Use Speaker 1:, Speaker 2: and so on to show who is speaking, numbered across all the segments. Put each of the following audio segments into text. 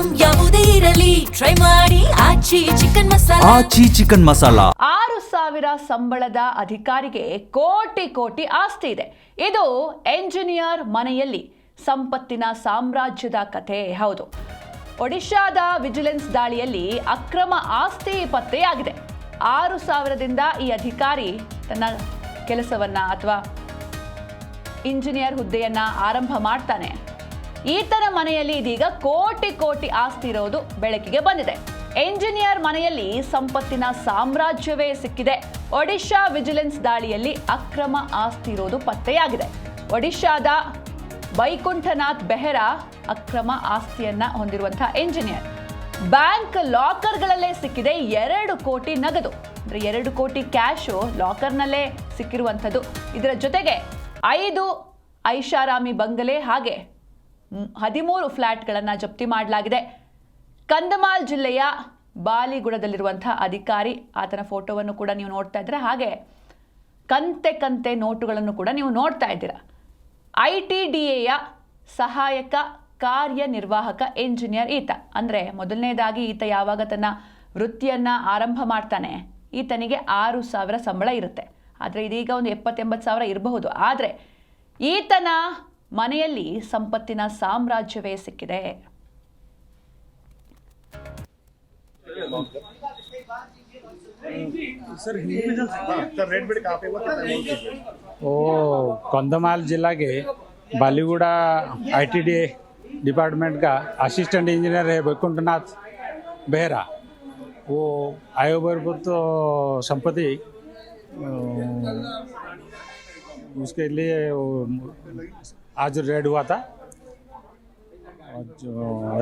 Speaker 1: Item ಯಾವುದೇ ಇರಲಿ try ಮಾಡಿ ಆಚಿ ಚಿಕನ್ ಮಸಾಲಾ.
Speaker 2: ಆಚಿ ಚಿಕನ್ ಮಸಾಲಾ.
Speaker 3: 6,000 ಸಂಬಳದ ಅಧಿಕಾರಿಗೆ ಕೋಟಿ ಕೋಟಿ ಆಸ್ತಿ ಇದೆ. ಇದು ಎಂಜಿನಿಯರ್ ಮನೆಯಲ್ಲಿ ಸಂಪತ್ತಿನ ಸಾಮ್ರಾಜ್ಯದ ಕಥೆ. ಹೌದು, ಒಡಿಶಾದ ವಿಜಿಲೆನ್ಸ್ ದಾಳಿಯಲ್ಲಿ ಅಕ್ರಮ ಆಸ್ತಿ ಪತ್ತೆಯಾಗಿದೆ. 6,000ದಿಂದ ಈ ಅಧಿಕಾರಿ ತನ್ನ ಕೆಲಸವನ್ನ ಅಥವಾ ಇಂಜಿನಿಯರ್ ಹುದ್ದೆಯನ್ನ ಆರಂಭ ಮಾಡ್ತಾನೆ. ಈತನ ಮನೆಯಲ್ಲಿ ಇದೀಗ ಕೋಟಿ ಕೋಟಿ ಆಸ್ತಿ ಇರೋದು ಬೆಳಕಿಗೆ ಬಂದಿದೆ. ಎಂಜಿನಿಯರ್ ಮನೆಯಲ್ಲಿ ಸಂಪತ್ತಿನ ಸಾಮ್ರಾಜ್ಯವೇ ಸಿಕ್ಕಿದೆ. ಒಡಿಶಾ ವಿಜಿಲೆನ್ಸ್ ದಾಳಿಯಲ್ಲಿ ಅಕ್ರಮ ಆಸ್ತಿ ಇರೋದು ಪತ್ತೆಯಾಗಿದೆ. ಒಡಿಶಾದ ವೈಕುಂಠನಾಥ್ ಬೆಹರಾ ಅಕ್ರಮ ಆಸ್ತಿಯನ್ನ ಹೊಂದಿರುವಂತಹ ಎಂಜಿನಿಯರ್. ಬ್ಯಾಂಕ್ ಲಾಕರ್ಗಳಲ್ಲೇ ಸಿಕ್ಕಿದೆ 2 ಕೋಟಿ ನಗದು. ಅಂದ್ರೆ 2 ಕೋಟಿ ಕ್ಯಾಶು ಲಾಕರ್ನಲ್ಲೇ ಸಿಕ್ಕಿರುವಂಥದ್ದು. ಇದರ ಜೊತೆಗೆ 5 ಐಷಾರಾಮಿ ಬಂಗಲೆ ಹಾಗೆ 13 ಫ್ಲಾಟ್ಗಳನ್ನು ಜಪ್ತಿ ಮಾಡಲಾಗಿದೆ. ಕಂಧಮಾಲ್ ಜಿಲ್ಲೆಯ ಬಾಲಿಗುಡದಲ್ಲಿರುವಂತಹ ಅಧಿಕಾರಿ, ಆತನ ಫೋಟೋವನ್ನು ಕೂಡ ನೀವು ನೋಡ್ತಾ ಇದ್ದೀರಾ. ಹಾಗೆ ಕಂತೆ ನೋಟುಗಳನ್ನು ಕೂಡ ನೀವು ನೋಡ್ತಾ ಇದ್ದೀರಾ. ITDAಯ ಸಹಾಯಕ ಕಾರ್ಯನಿರ್ವಾಹಕ ಎಂಜಿನಿಯರ್ ಈತ. ಅಂದರೆ ಮೊದಲನೇದಾಗಿ ಈತ ಯಾವಾಗ ತನ್ನ ವೃತ್ತಿಯನ್ನು ಆರಂಭ ಮಾಡ್ತಾನೆ, ಈತನಿಗೆ 6,000 ಸಂಬಳ ಇರುತ್ತೆ. ಆದರೆ ಇದೀಗ ಒಂದು 70-80 ಸಾವಿರ ಇರಬಹುದು. ಆದರೆ ಈತನ ಮನೆಯಲ್ಲಿ ಸಂಪತ್ತಿನ ಸಾಮ್ರಾಜ್ಯವೇ ಸಿಕ್ಕಿದೆ.
Speaker 4: कंधमाल जिला के बालीगुड़ा ITDA डिपार्टमेंट का असिस्टेंट इंजीनियर है वैकुंठनाथ बेहरा. वो आयोबर्भूत संपत्ति उसके लिए आज रेड हुआ था.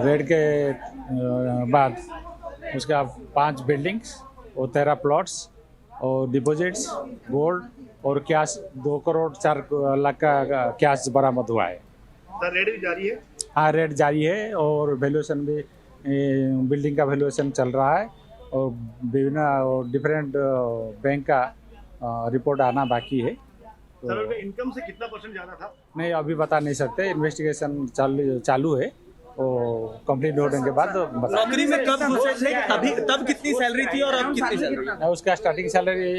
Speaker 4: रेड के बाद उसका 5 बिल्डिंग्स और 13 प्लॉट्स और डिपॉजिट्स, गोल्ड और कैश 2 करोड़ 4 लाख का कैश बरामद हुआ है.
Speaker 5: सर रेड भी जारी है?
Speaker 4: हाँ, रेड जारी है और वैल्यूएशन भी बिल्डिंग का वैल्यूएशन चल रहा है और विभिन्न डिफरेंट बैंक का रिपोर्ट आना बाकी है.
Speaker 5: सर इनकम से कितना % ज़्यादा था?
Speaker 4: नहीं, अभी बता नहीं सकते. इन्वेस्टिगेशन चालू है और कंप्लीट होने के बाद
Speaker 6: नौकरी में कब घुसे थे, तब कितनी सैलरी थी और अब कितनी सैलरी?
Speaker 4: उसका स्टार्टिंग सैलरी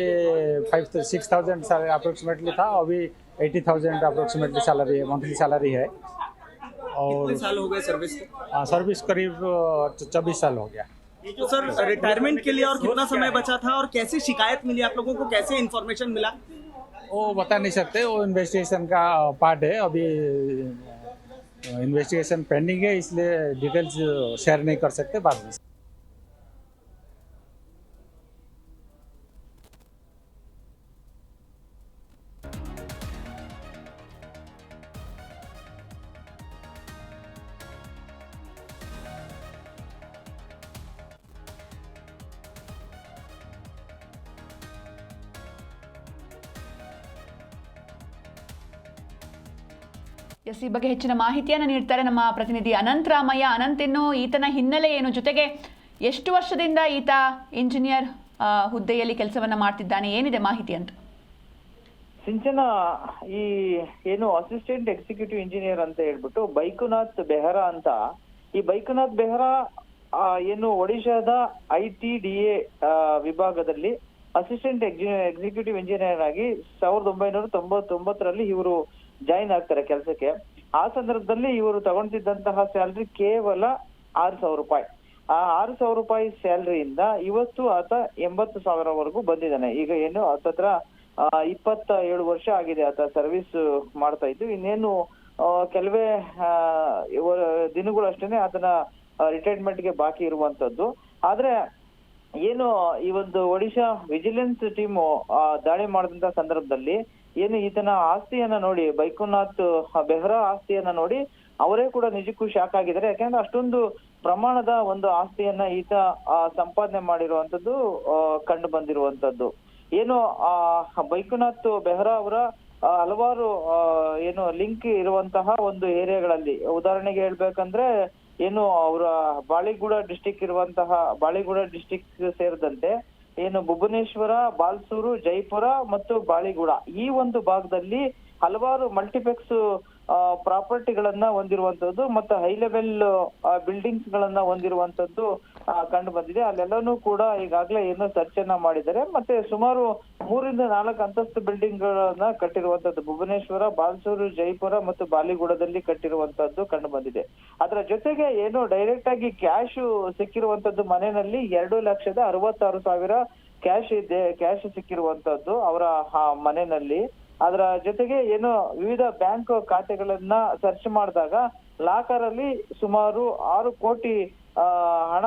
Speaker 4: 5,000-6,000 अप्रोक्सीमेटली था. अभी 80,000 अप्रोक्सीमेटली सैलरी है, मंथली सैलरी है. और
Speaker 6: कितने साल हो गए सर्विस को?
Speaker 4: सर्विस करीब 24 साल हो गया.
Speaker 6: तो सर रिटायरमेंट के लिए और कितना समय बचा था और कैसे शिकायत मिली आप लोगों को, कैसे इन्फॉर्मेशन मिला?
Speaker 4: वो बता नहीं सकते, वो इन्वेस्टिगेशन का पार्ट है. अभी इन्वेस्टिगेशन पेंडिंग है, इसलिए डिटेल्स शेयर नहीं कर सकते बाद में.
Speaker 3: ಈ ಬಗ್ಗೆ ಹೆಚ್ಚಿನ ಮಾಹಿತಿಯನ್ನು ನೀಡ್ತಾರೆ ನಮ್ಮ ಪ್ರತಿನಿಧಿ ಅನಂತ್ ರಾಮಯ್ಯ. ಅನಂತ್, ಇನ್ನು ಈತನ ಹಿನ್ನೆಲೆ ಏನು, ಜೊತೆಗೆ ಎಷ್ಟು ವರ್ಷದಿಂದ ಈತ ಇಂಜಿನಿಯರ್ ಹುದ್ದೆಯಲ್ಲಿ ಕೆಲಸವನ್ನ ಮಾಡ್ತಿದ್ದಾನೆ, ಏನಿದೆ ಮಾಹಿತಿ ಅಂತ?
Speaker 7: ಸಿಂಚನ, ಈ ಏನು ಅಸಿಸ್ಟೆಂಟ್ ಎಕ್ಸಿಕ್ಯೂಟಿವ್ ಇಂಜಿನಿಯರ್ ಅಂತ ಹೇಳ್ಬಿಟ್ಟು ವೈಕುಂಠನಾಥ್ ಬೆಹರಾ ಅಂತ, ಈ ವೈಕುಂಠನಾಥ್ ಬೆಹರಾ ಏನು ಒಡಿಶಾದ ITDA ವಿಭಾಗದಲ್ಲಿ ಅಸಿಸ್ಟೆಂಟ್ ಎಕ್ಸಿಕ್ಯೂಟಿವ್ ಇಂಜಿನಿಯರ್ ಆಗಿ 1999ರಲ್ಲಿ ಇವರು ಜಾಯಿನ್ ಆಗ್ತಾರೆ ಕೆಲಸಕ್ಕೆ. ಆ ಸಂದರ್ಭದಲ್ಲಿ ಇವರು ತಗೊಂಡಿದ್ದಂತಹ ಸ್ಯಾಲ್ರಿ ಕೇವಲ 6,000 ರೂಪಾಯಿ. ಆ 6,000 ರೂಪಾಯಿ ಸ್ಯಾಲ್ರಿಯಿಂದ ಇವತ್ತು ಆತ 80,000ವರೆಗೂ ಬಂದಿದ್ದಾನೆ. ಈಗ ಏನು ಹತ್ತತ್ರ 27 ವರ್ಷ ಆಗಿದೆ ಆತ ಸರ್ವಿಸ್ ಮಾಡ್ತಾ ಇದ್ದು. ಇನ್ನೇನು ಕೆಲವೇ ದಿನಗಳು ಅಷ್ಟೇನೆ ಆತನ ರಿಟೈರ್ಮೆಂಟ್ಗೆ ಬಾಕಿ ಇರುವಂತದ್ದು. ಆದ್ರೆ ಏನು ಈ ಒಂದು ಒಡಿಶಾ ವಿಜಿಲೆನ್ಸ್ ಟೀಮು ದಾಳಿ ಮಾಡಿದಂತ ಸಂದರ್ಭದಲ್ಲಿ ಏನು ಈತನ ಆಸ್ತಿಯನ್ನ ನೋಡಿ, ವೈಕುಂಠನಾಥ್ ಬೆಹರಾ ಆಸ್ತಿಯನ್ನ ನೋಡಿ ಅವರೇ ಕೂಡ ನಿಜಕ್ಕೂ ಶಾಕ್ ಆಗಿದ್ದಾರೆ. ಯಾಕಂದ್ರೆ ಅಷ್ಟೊಂದು ಪ್ರಮಾಣದ ಒಂದು ಆಸ್ತಿಯನ್ನ ಈತ ಸಂಪಾದನೆ ಮಾಡಿರುವಂತದ್ದು ಕಂಡು ಬಂದಿರುವಂತದ್ದು. ಏನು ವೈಕುಂಠನಾಥ್ ಬೆಹರಾ ಅವರ ಹಲವಾರು ಏನು ಲಿಂಕ್ ಇರುವಂತಹ ಒಂದು ಏರಿಯಾಗಳಲ್ಲಿ, ಉದಾಹರಣೆಗೆ ಹೇಳ್ಬೇಕಂದ್ರೆ ಏನು ಅವರ ಬಾಳಿಗುಡ ಡಿಸ್ಟಿಕ್ ಇರುವಂತಹ ಬಾಳಿಗುಡ ಡಿಸ್ಟಿಕ್ ಸೇರಿದಂತೆ ಏನು ಭುವನೇಶ್ವರ, ಬಾಲ್ಸೂರು, ಜೈಪುರ ಮತ್ತು ಬಾಳಿಗುಡ ಈ ಒಂದು ಭಾಗದಲ್ಲಿ ಹಲವಾರು ಮಲ್ಟಿಪ್ಲೆಕ್ಸ್ ಪ್ರಾಪರ್ಟಿಗಳನ್ನ ಹೊಂದಿರುವಂತದ್ದು ಮತ್ತು ಹೈ ಲೆವೆಲ್ ಬಿಲ್ಡಿಂಗ್ಸ್ ಗಳನ್ನ ಹೊಂದಿರುವಂತದ್ದು ಕಂಡು ಬಂದಿದೆ. ಅಲ್ಲೆಲ್ಲನೂ ಕೂಡ ಈಗಾಗಲೇ ಏನೋ ಸರ್ಚ್ ಅನ್ನ ಮಾಡಿದ್ದಾರೆ. ಮತ್ತೆ ಸುಮಾರು 3 ರಿಂದ 4 ಅಂತಸ್ತು ಬಿಲ್ಡಿಂಗ್ ಗಳನ್ನ ಕಟ್ಟಿರುವಂತದ್ದು ಭುವನೇಶ್ವರ, ಬಾಲ್ಸೂರು, ಜೈಪುರ ಮತ್ತು ಬಾಲಿಗುಡದಲ್ಲಿ ಕಟ್ಟಿರುವಂತದ್ದು ಕಂಡು ಬಂದಿದೆ. ಅದರ ಜೊತೆಗೆ ಏನು ಡೈರೆಕ್ಟ್ ಆಗಿ ಕ್ಯಾಶ್ ಸಿಕ್ಕಿರುವಂತದ್ದು ಮನೆಯಲ್ಲಿ 2,66,000 ಕ್ಯಾಶ್ ಸಿಕ್ಕಿರುವಂತದ್ದು ಅವರ ಮನೆಯಲ್ಲಿ. ಅದರ ಜೊತೆಗೆ ಏನು ವಿವಿಧ ಬ್ಯಾಂಕ್ ಖಾತೆಗಳನ್ನ ಸರ್ಚ್ ಮಾಡಿದಾಗ ಲಾಕರ್ ಅಲ್ಲಿ ಸುಮಾರು 6 ಕೋಟಿ ಹಣ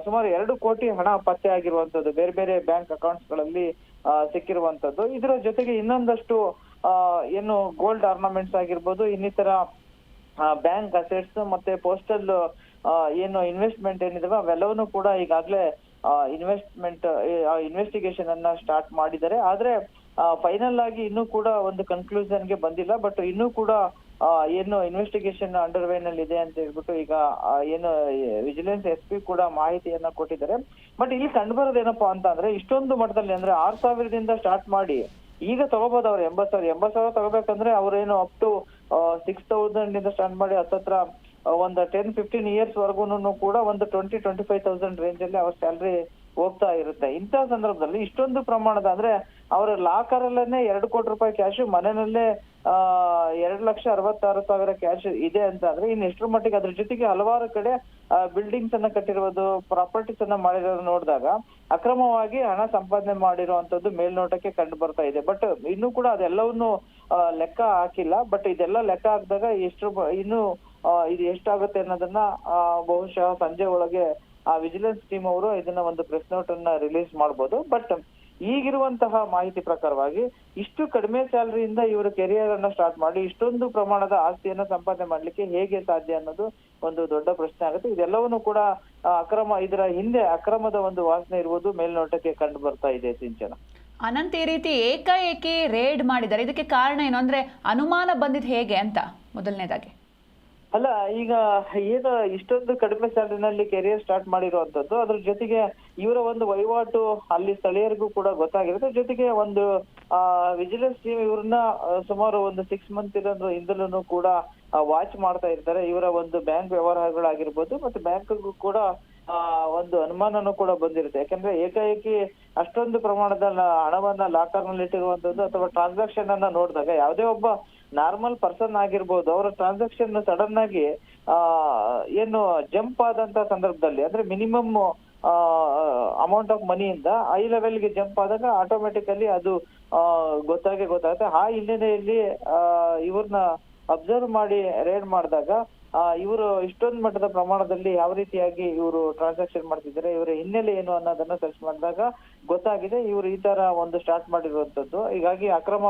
Speaker 7: ಸುಮಾರು 2 ಕೋಟಿ ಹಣ ಪತ್ತೆ ಆಗಿರುವಂತದ್ದು ಬೇರೆ ಬೇರೆ ಬ್ಯಾಂಕ್ ಅಕೌಂಟ್ಸ್ ಗಳಲ್ಲಿ ಸಿಕ್ಕಿರುವಂತದ್ದು. ಇದರ ಜೊತೆಗೆ ಇನ್ನೊಂದಷ್ಟು ಏನು ಗೋಲ್ಡ್ ಆರ್ನಮೆಂಟ್ಸ್ ಆಗಿರ್ಬೋದು, ಇನ್ನಿತರ ಬ್ಯಾಂಕ್ ಅಸೆಟ್ಸ್ ಮತ್ತೆ ಪೋಸ್ಟಲ್ ಏನು ಇನ್ವೆಸ್ಟ್ಮೆಂಟ್ ಏನಿದಾವೆ ಅವೆಲ್ಲವನ್ನೂ ಕೂಡ ಈಗಾಗಲೇ ಇನ್ವೆಸ್ಟಿಗೇಷನ್ ಅನ್ನ ಸ್ಟಾರ್ಟ್ ಮಾಡಿದ್ದಾರೆ. ಆದ್ರೆ ಫೈನಲ್ ಆಗಿ ಇನ್ನೂ ಕೂಡ ಒಂದು ಕನ್ಕ್ಲೂಷನ್ ಗೆ ಬಂದಿಲ್ಲ. ಬಟ್ ಇನ್ನೂ ಕೂಡ ಏನು ಇನ್ವೆಸ್ಟಿಗೇಷನ್ ಅಂಡರ್ ವೇ ನಲ್ಲಿ ಇದೆ ಅಂತ ಹೇಳ್ಬಿಟ್ಟು ಈಗ ಏನು ವಿಜಿಲೆನ್ಸ್ SP ಕೂಡ ಮಾಹಿತಿಯನ್ನ ಕೊಟ್ಟಿದ್ದಾರೆ. ಬಟ್ ಇಲ್ಲಿ ಕಂಡು ಬರೋದೇನಪ್ಪಾ ಅಂತ ಅಂದ್ರೆ ಇಷ್ಟೊಂದು ಮಟ್ಟದಲ್ಲಿ ಅಂದ್ರೆ 6,000ದಿಂದ ಸ್ಟಾರ್ಟ್ ಮಾಡಿ ಈಗ ತಗೋಬಹುದು ಅವ್ರು 80,000 ತಗೋಬೇಕಂದ್ರೆ ಅವ್ರೇನು ಅಪ್ ಟು 6,000 ಸ್ಟಾರ್ಟ್ ಮಾಡಿ ಹತ್ತತ್ರ ಒಂದು 10-15 ಇಯರ್ಸ್ ವರ್ಗೂನು ಕೂಡ ಒಂದು 20,000-25,000 ರೇಂಜ್ ಅಲ್ಲಿ ಅವ್ರ ಸ್ಯಾಲ್ರಿ ಹೋಗ್ತಾ ಇರುತ್ತೆ. ಇಂಥ ಸಂದರ್ಭದಲ್ಲಿ ಇಷ್ಟೊಂದು ಪ್ರಮಾಣದ ಅಂದ್ರೆ ಅವರ ಲಾಕರ್ ಅಲ್ಲೇನೆ 2 ಕೋಟಿ ರೂಪಾಯಿ ಕ್ಯಾಶ್, ಮನೆಯಲ್ಲೇ 2,66,000 ಕ್ಯಾಶ್ ಇದೆ ಅಂತ ಅಂದ್ರೆ ಇನ್ನು ಎಷ್ಟರ ಮಟ್ಟಿಗೆ ಅದ್ರ ಜೊತೆಗೆ ಹಲವಾರು ಕಡೆ ಬಿಲ್ಡಿಂಗ್ಸ್ ಅನ್ನ ಕಟ್ಟಿರೋದು, ಪ್ರಾಪರ್ಟೀಸ್ ಅನ್ನ ಮಾಡಿರೋದು ನೋಡಿದಾಗ ಅಕ್ರಮವಾಗಿ ಹಣ ಸಂಪಾದನೆ ಮಾಡಿರುವಂತದ್ದು ಮೇಲ್ನೋಟಕ್ಕೆ ಕಂಡು ಬರ್ತಾ ಇದೆ. ಬಟ್ ಇನ್ನೂ ಕೂಡ ಅದೆಲ್ಲವನ್ನು ಲೆಕ್ಕ ಹಾಕಿಲ್ಲ. ಬಟ್ ಇದೆಲ್ಲ ಲೆಕ್ಕ ಹಾಕಿದಾಗ ಇನ್ನು ಇದು ಎಷ್ಟಾಗುತ್ತೆ ಅನ್ನೋದನ್ನ ಬಹುಶಃ ಸಂಜೆ ಒಳಗೆ ವಿಜಿಲೆನ್ಸ್ ಟೀಮ್ ಅವರು ಇದನ್ನ ಒಂದು ಪ್ರೆಸ್ ನೋಟ್ ಅನ್ನ ರಿಲೀಸ್ ಮಾಡಬಹುದು. ಬಟ್ ಈಗಿರುವಂತಹ ಮಾಹಿತಿ ಪ್ರಕಾರವಾಗಿ ಇಷ್ಟು ಕಡಿಮೆ ಸ್ಯಾಲರಿಯಿಂದ ಇವರು ಕೆರಿಯರ್ ಅನ್ನ ಸ್ಟಾರ್ಟ್ ಮಾಡಿ ಇಷ್ಟೊಂದು ಪ್ರಮಾಣದ ಆಸ್ತಿಯನ್ನ ಸಂಪಾದನೆ ಮಾಡ್ಲಿಕ್ಕೆ ಹೇಗೆ ಸಾಧ್ಯ ಅನ್ನೋದು ಒಂದು ದೊಡ್ಡ ಪ್ರಶ್ನೆ ಆಗುತ್ತೆ. ಇದೆಲ್ಲವನ್ನೂ ಕೂಡ ಇದರ ಹಿಂದೆ ಅಕ್ರಮದ ಒಂದು ವಾಸನೆ ಇರುವುದು ಮೇಲ್ನೋಟಕ್ಕೆ ಕಂಡು ಬರ್ತಾ ಇದೆ. ಸಿಂಚನ,
Speaker 3: ಅನಂತ್, ಈ ರೀತಿ ಏಕಾಏಕಿ ರೇಡ್ ಮಾಡಿದ್ದಾರೆ, ಇದಕ್ಕೆ ಕಾರಣ ಏನು ಅಂದ್ರೆ ಅನುಮಾನ ಬಂದಿದ್ ಹೇಗೆ ಅಂತ ಮೊದಲನೇದಾಗಿ?
Speaker 7: ಅಲ್ಲ, ಈಗ ಏನು ಇಷ್ಟೊಂದು ಕಡಿಮೆ ಸ್ಯಾಲರಿನಲ್ಲಿ ಕೆರಿಯರ್ ಸ್ಟಾರ್ಟ್ ಮಾಡಿರುವಂತದ್ದು, ಅದ್ರ ಜೊತೆಗೆ ಇವರ ಒಂದು ವಹಿವಾಟು ಅಲ್ಲಿ ಸ್ಥಳೀಯರಿಗೂ ಕೂಡ ಗೊತ್ತಾಗಿರುತ್ತೆ. ಜೊತೆಗೆ ಒಂದು ವಿಜಿಲೆನ್ಸ್ ಟೀಮ್ ಇವ್ರನ್ನ ಸುಮಾರು ಒಂದು 6 ಮಂತ್ ಇಂದಲೂ ಕೂಡ ವಾಚ್ ಮಾಡ್ತಾ ಇರ್ತಾರೆ. ಇವರ ಒಂದು ಬ್ಯಾಂಕ್ ವ್ಯವಹಾರಗಳಾಗಿರ್ಬೋದು ಮತ್ತೆ ಬ್ಯಾಂಕ್ಗೂ ಕೂಡ ಒಂದು ಅನುಮಾನನೂ ಕೂಡ ಬಂದಿರುತ್ತೆ. ಯಾಕಂದ್ರೆ ಏಕಾಏಕಿ ಅಷ್ಟೊಂದು ಪ್ರಮಾಣದ ಹಣವನ್ನ ಲಾಕರ್ ನಲ್ಲಿ ಇಟ್ಟಿರುವಂತದ್ದು ಅಥವಾ ಟ್ರಾನ್ಸಾಕ್ಷನ್ ಅನ್ನ ನೋಡಿದಾಗ ಯಾವುದೇ ಒಬ್ಬ ನಾರ್ಮಲ್ ಪರ್ಸನ್ ಆಗಿರ್ಬೋದು ಅವರ ಟ್ರಾನ್ಸಾಕ್ಷನ್ ಸಡನ್ ಆಗಿ ಏನು ಜಂಪ್ ಆದಂತ ಸಂದರ್ಭದಲ್ಲಿ ಅಂದ್ರೆ ಮಿನಿಮಮ್ ಅಮೌಂಟ್ ಆಫ್ ಮನಿಯಿಂದ ಹೈ ಲೆವೆಲ್ಗೆ ಜಂಪ್ ಆದಾಗ ಆಟೋಮೆಟಿಕಲಿ ಅದು ಗೊತ್ತಾಗುತ್ತೆ. ಆ ಹಿನ್ನೆಲೆಯಲ್ಲಿ ಇವ್ರನ್ನ ಅಬ್ಸರ್ವ್ ಮಾಡಿ ರೇಡ್ ಮಾಡಿದಾಗ ಇವರು ಇಷ್ಟೊಂದು ಮಟ್ಟದ ಪ್ರಮಾಣದಲ್ಲಿ ಯಾವ ರೀತಿಯಾಗಿ ಇವರು ಟ್ರಾನ್ಸಾಕ್ಷನ್ ಮಾಡ್ತಿದ್ದಾರೆ, ಇವರ ಹಿನ್ನೆಲೆ ಏನು ಅನ್ನೋದನ್ನ ಸರ್ಚ್ ಮಾಡಿದಾಗ ಗೊತ್ತಾಗಿದೆ ಇವರು ಈ ತರ ಒಂದು ಸ್ಟಾರ್ಟ್ ಮಾಡಿರುವಂತದ್ದು. ಹೀಗಾಗಿ ಅಕ್ರಮ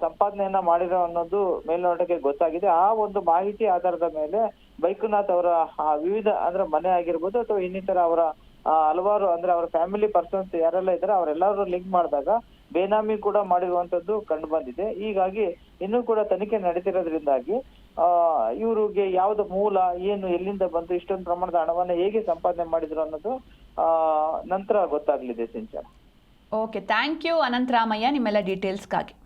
Speaker 7: ಸಂಪಾದನೆಯನ್ನ ಮಾಡಿರೋ ಅನ್ನೋದು ಮೇಲ್ನೋಟಕ್ಕೆ ಗೊತ್ತಾಗಿದೆ. ಆ ಒಂದು ಮಾಹಿತಿ ಆಧಾರದ ಮೇಲೆ ಬೈಕುನಾಥ್ ಅವರ ವಿವಿಧ ಅಂದ್ರೆ ಮನೆ ಆಗಿರ್ಬೋದು ಅಥವಾ ಇನ್ನಿತರ ಅವರ ಹಲವಾರು ಅಂದ್ರೆ ಅವರ ಫ್ಯಾಮಿಲಿ ಪರ್ಸನ್ಸ್ ಯಾರೆಲ್ಲ ಇದ್ದಾರೆ ಅವರೆಲ್ಲರೂ ಲಿಂಕ್ ಮಾಡಿದಾಗ ಬೇನಾಮಿ ಕೂಡ ಮಾಡಿರುವಂತದ್ದು ಕಂಡು ಬಂದಿದೆ. ಹೀಗಾಗಿ ಇನ್ನೂ ಕೂಡ ತನಿಖೆ ನಡೀತಿರೋದ್ರಿಂದಾಗಿ ಇವ್ರಿಗೆ ಯಾವ್ದು ಮೂಲ ಏನು ಎಲ್ಲಿಂದ ಬಂತು ಇಷ್ಟೊಂದು ಪ್ರಮಾಣದ ಹಣವನ್ನ ಹೇಗೆ ಸಂಪಾದನೆ ಮಾಡಿದ್ರು ಅನ್ನೋದು ನಂತರ ಗೊತ್ತಾಗ್ಲಿದೆ. Sinchana,
Speaker 3: okay, thank you Ananth Ramaiah ನಿಮ್ಮೆಲ್ಲ ಡೀಟೇಲ್ಸ್ಗಾಗಿ.